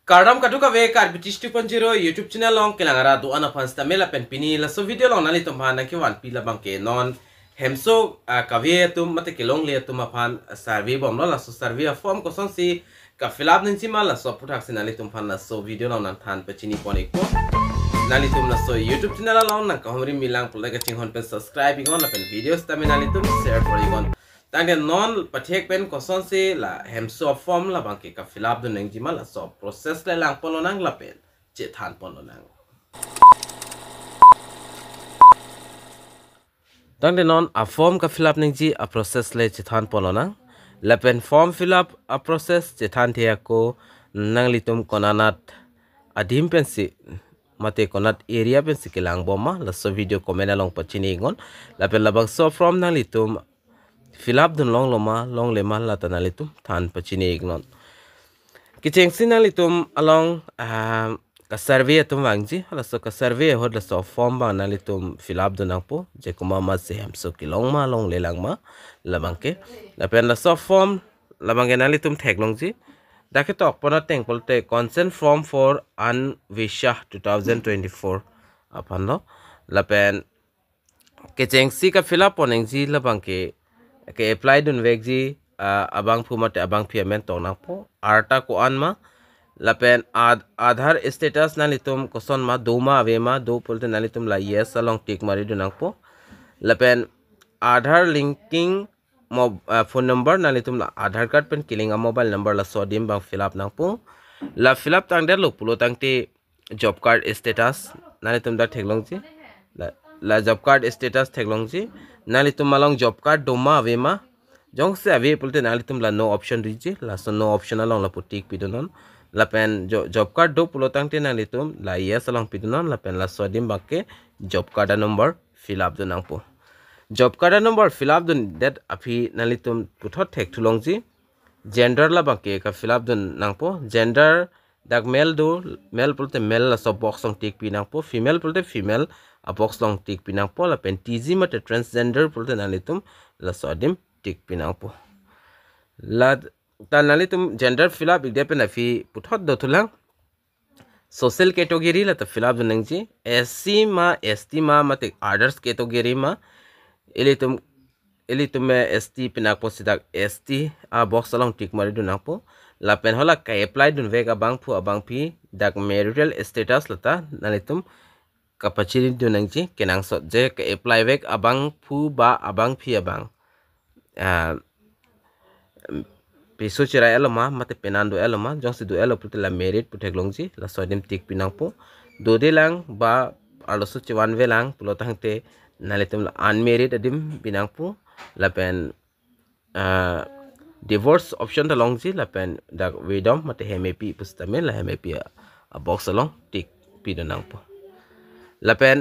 Kardam katuka ve kar British 2.0 YouTube channel long kelangara do ana fans tamela pen pini la so video long nali tumha ki wan pila bangke non hemso kavye tum mate kelong le tum aphan survey bom la so survey form ko son si ka filap nin sima la so puthak sinali tum phan la so video long nan than pachini pone ko nali tum la so YouTube channel long na ka homri milang pula ka ching hon pen subscribe ingon la pen videos taminali tum share for igon tangke non pathek pen koson se la hemso form la bangke ka fill up do neng jima la so process la lang pono nang la pen che than pono nang tangke non a form ka fill up neng ji a process le che than pono nang la pen form fill up a process che than thea ko nang litum konanat adim pen si mate konat area pen si kelang boma la so video comment along pachini ngon la pen labang so from nang litum fill up dun long lema la tanalitum than pachine ignon kicheng sinalitum along ka survey atum wangji hala so ka survey hod la so form ba nalitum fill up dun po je kuma ma se ham so kilong ma long lelang ma labangke la pen la so form labangke nalitum thek longji dake tok pona teng polte consent form for an visha 2024 apan lo la pen kicheng si ka fill up onengji labangke ke apply dun vegji abang phumate abang payment to na po arta ko anma lapen aadhar status na litum koson ma do ma avema do polte na litum la yes along tick mari dun po lapen aadhar linking phone number na litum la aadhar card pen killing a mobile number la sodim bang fill up na po la fill up tang der lo pulo tang te job card status na litum da theklong ji la job card status theklong ji nalitum malong job card doma avema jong se ave pulte nalitum la no option riji la so no option along la putik pidonon la pen job card do pulotang te nalitum la yes along pidonon la pen la sodim bakke job card number fill up donang po job card number fill up don that api nalitum puthot thek thulongji gender la bakke ka fill up don nang po gender dak male do male pulte male la so box song tik pinang po female pulte female a box long tik pinang po la pen tz mate transgender pulte nalitum la sodim tik pinang po la ta nalitum gender fill up ide pen afi puthot do thulang social category la ta fill up nangji sc ma st ma mate others category ma elitum me st pinak po sidak st a box long tik mari do po la pen hola ka apply dun vega bang phu abang phi dak marital status lata nalitum kapachiri dunangji kenang so je ka apply vek abang phu ba abang phi abang piso chira eloma mate penando eloma jongsi du elo putela merit puteklongji la sodim tik pinangpo do de lang ba aloso chiwan velang pulotang te nalitum la unmarried adim pinangpo la pen divorce option ta longji la pen dak widom mate hemepi pustame la hemepi a box along tik pinangpo la pen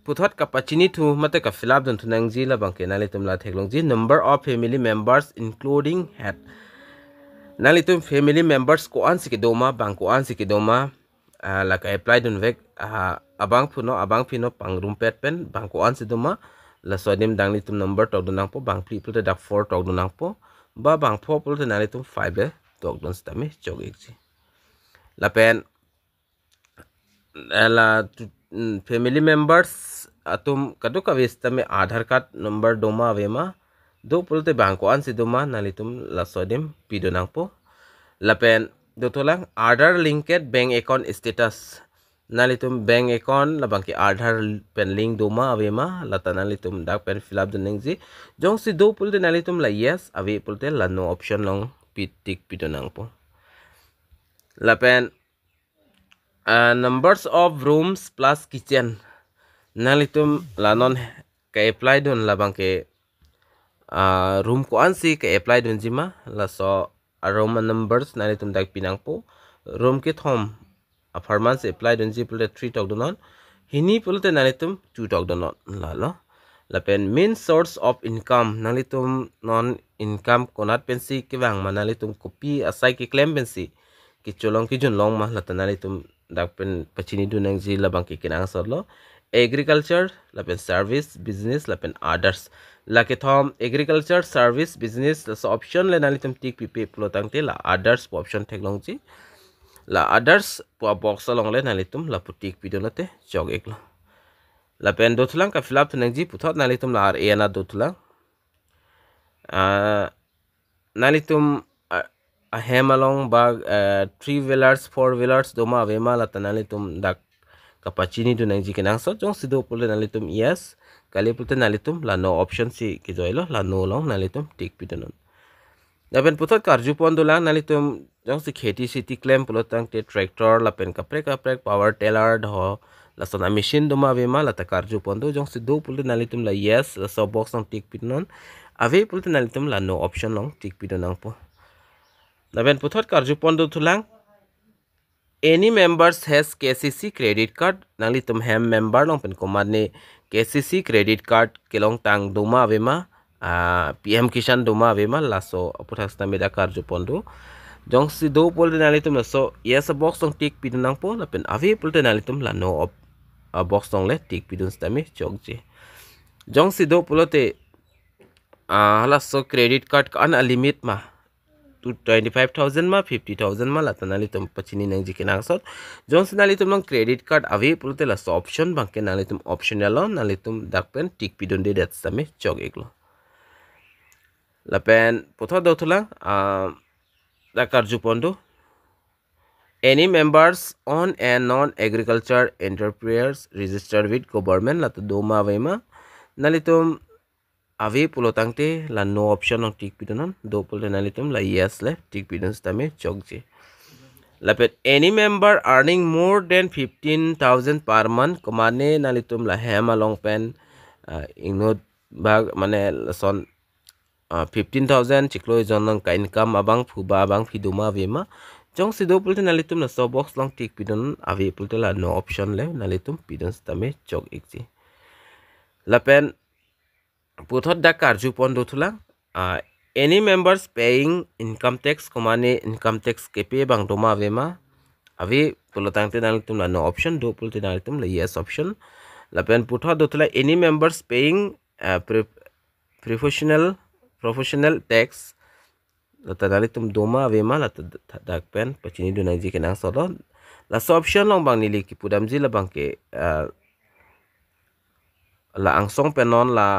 puthot kapachini thu mate ka fill up don thunangji la bangke nalitum la theklongji number of family members including head nalitum family members ko an sikidoma bang ko an sikidoma la ka apply don vek abang phino pangrum pet pen bang ko an sidoma la sodim danglitum number tok donang po bang people te dak 4 tok donang po ba bang 4 pul te nalitum 5 tok don stame chogekji la pen la family members atum kaduka vestame aadhar card number doma vema do pulte bangko an siduma nalitum la sodim pidonang po lapen do tolang aadhar linked bank account status nalitum bank account la bangki aadhar pen link doma avema la tanalitum dak pen fill up denengji jong si do pulte nalitum la yes ave pulte la no option long pitik pidonang po lapen numbers of rooms plus kitchen nalitum lanon ka apply don labang ke room ko ansi ka apply don jima la so aroma numbers nalitum dak pinang po room ke thom a farmans apply don ji pulte 3 tok donon hini pulte nalitum 2 tok donon la lo la pen main source of income nalitum non income konat pensi ke wang manalitum copy asai ke claim pensi ki cholong ki jun long ma la tanalitum dak pen pachini dunang ji labang ke kinang sorlo agriculture lapen service business lapen others lake thom agriculture service business so option le nalitum tik pp plotang te la others option technology la others po box along le nalitum la putik pidon late jog eklo la pen do thulang ka fill up nang ji puthot nalitum la ar ena do thulang nalitum a hem along bag 3 wheelers 4 wheelers doma vema la tanalitum dak kapachini do nang ji kenang so jong sido pole nalitum yes kali pulte nalitum la no option si ki joilo la no long nalitum tik pidonon lapen putot karju pon do lang nalitum jong si kheti city claim pulotang te tractor lapen kaprek power tiller ho la sona machine doma vema la ta karju pon do jong si do pulte nalitum la yes la so box long tik pidonon ave pulte nalitum la no option long tik pidonang po lapen putot karju pon do thulang any members has KCC credit card nangli tum hem member long pen command ne KCC credit card kelong tang doma vema PM Kisan doma vema laso aputhas na meda karju pondo jong si do pol nali tum so yes a box song tik pidun nang po lapen avi pol nali tum la no a box song le tik pidun stami chokje jong si do polote hala so credit card kan a limit ma 25,000 ma 50,000 ma lata nali tum pachini nang jike nang sot jons nali tum nang credit card ave pulte la so option banke nali tum option yalo nali tum dakpen tik pidon de det same chog eklo lapen potho do thula da karju pondo any members on and non agriculture enterprise registered with government lata doma vema nali tum avi pulotangte la no option of tik pidonon do pulte nalitum la yes le tik pidon stame chokje lapet any member earning more than 15,000 per month komane nalitum la hem along pen ingot bag mane son 15,000 chiklo jonang ka income abang phuba abang phiduma vema jong sido pulte nalitum la so box long tik pidon avi pulte la no option le nalitum pidon stame chok ekji lapen puthot da karju pon do thula any members paying income tax komane income tax kepe bang doma vema avi pulotang te nalitum la no option do pulte nalitum la yes option lapen puthot do thula any members paying professional tax la nalitum doma vema la dak pen pachini do nang ji kenang solo la so option long bang nili ki pudam ji la bang ke la angsong penon la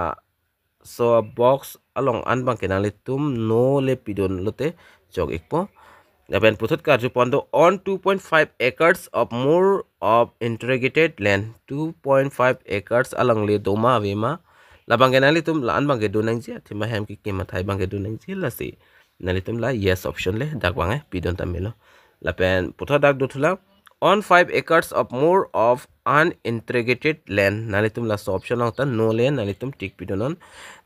so a box along an bang kenali tum no le pidon lote jog ekpo lapen puthot karju pondo on 2.5 acres of more of interrogated land 2.5 acres along le doma vema la bang kenali tum la an bang ke donang ji thima hem ki kema thai bang ke donang ji la si nali tum la yes option le dak bang pidon tamelo lapen puthot dak do thula on 5 acres of more of uninterrogated land nalitum la so option ong ta no land nalitum tik pidonon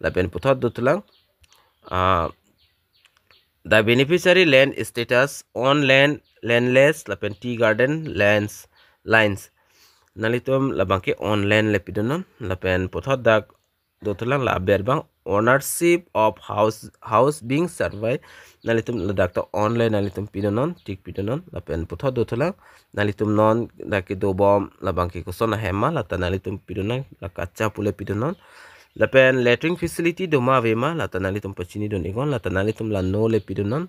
lapen puthot do tulang the beneficiary land status on landless lapen tea garden lines nalitum labangke on land le pidonon lapen puthot dak do tulang la berbang ownership of house being surveyed nalitum ladak ta online nalitum pidonon tik pidonon lapen puthot do tulang nalitum non daki do bom labangki kusona hema lata nalitum pidonon la kacha pule pidonon lapen lettering facility do ma vema lata nalitum pachini don igon lata nalitum la no le pidonon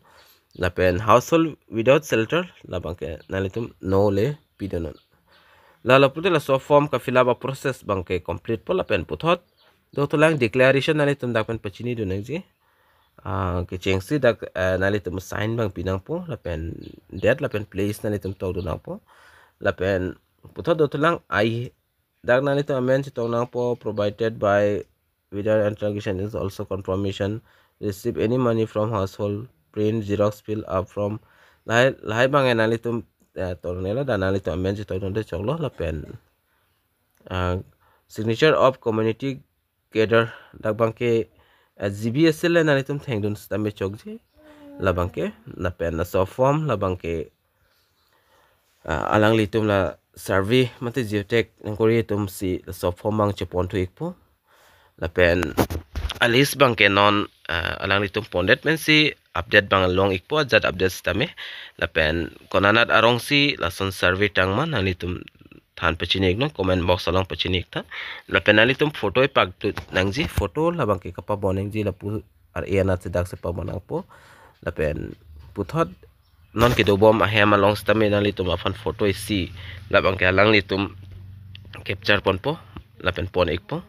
lapen household without shelter labangke nalitum no le pidonon la pute la so form ka fill up a process bangke complete po lapen puthot do tulang declaration nalitum dakpen pachini don ji ke chengsi dak nalitum sign bang pinang po lapen date lapen place nalitum tog do nang po lapen puthot do tulang I dak nalitum amen tog nang po provided by without interrogation is also confirmation receive any money from household print xerox fill up from lai bang nalitum tornela da nalitum amen tog do choglo lapen signature of community gather dak bang ke GBSL nalitum thengdun stame chokje labangke na pen na so form labangke alang litum la survey mate geotech ngori tum si so form bang chepon thu ikpo la pen alis bangke non alang litum pondet men si update bang long ikpo jat update stame la pen konanat arong si la son survey tangman nalitum than pachini igno comment box along pachini ikta la penali tum photo e pak tu nangji photo la bangke kapa bonengji la pu ar ena se dak se pa banang po la pen puthot non ke do bom a hema long stame nang litum afan photo isi labang ke lang litum capture pon po lapen pon ik po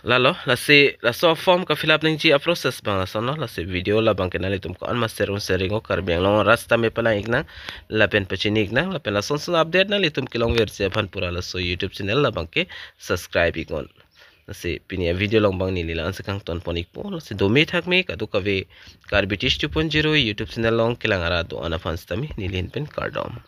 lalo la so form ka fill up ning ji a process bang la sono la se video la bang ke nang litum ko an master un sharing ko kar biang long rasta me pala ik nang lapen pachinik nang lapen la son update nang litum kilong verse afan pura la so YouTube channel la bang ke subscribe ikon nasi pinia video long bang nili lang sekang ton ponik po nasi domi thak me kadu kave kar British 2.0 YouTube channel long kilang ara do ana fans tami nilin pen kardom